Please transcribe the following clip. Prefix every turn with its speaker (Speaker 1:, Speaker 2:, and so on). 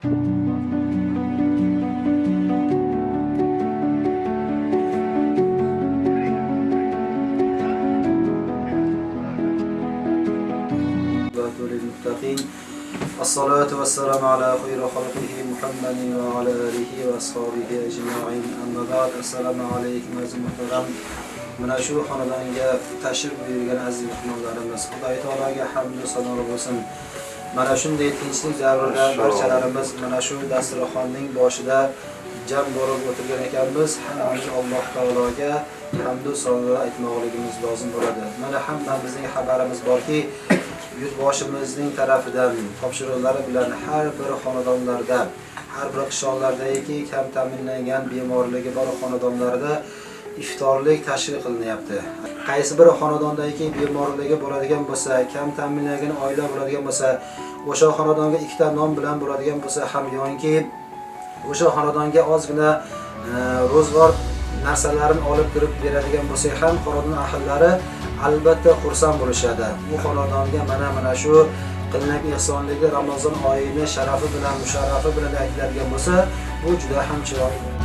Speaker 1: الصلاة والسلام على خير خلقه محمد وعلى آله وأصحابه أجمعين. أما بعد. السلام عليكم aziz muhtaram. Mana shu xonadonga tashrif buyurgan aziz mehmonlarimiz, Xudoy taologa hamd va sanolar bo'lsin. Mana shunday tinchlik davrida barchalarimiz mana shu dasturxonning boshida jam bo'lib o'tirgan ekanmiz. Hammamiz Alloh taologa hamd va sanolar aytmoqligimiz lozim bo'ladi. Mana hammamizning xabarimiz borki, yurtboshimizning tarafidan topshiriqlari bilan har bir xonadonlarda, har bir qishloqlardagi kam ta'minlangan bemorligi bor xonadonlarda iftorlik tashkil qilinyapti. Qaysi bir xonadondagi bemorligi bo'ladigan bo'lsa, kam ta'minlangan oila bo'ladigan bo'lsa, o'sha xonadonga ikkita non bilan bo'ladigan bo'lsa ham yoki o'sha xonadonga ozgina ro'zg'or narsalarini olib kirib beradigan bo'lsa ham xonadon ahllari albatta xursand bo'lishadi. Bu xonadonga mana shu qilingan ehsonligi Ramazon oyini sharafi bilan, musharrafi bilan aytiladigan bo'lsa, bu juda ham chiroyli.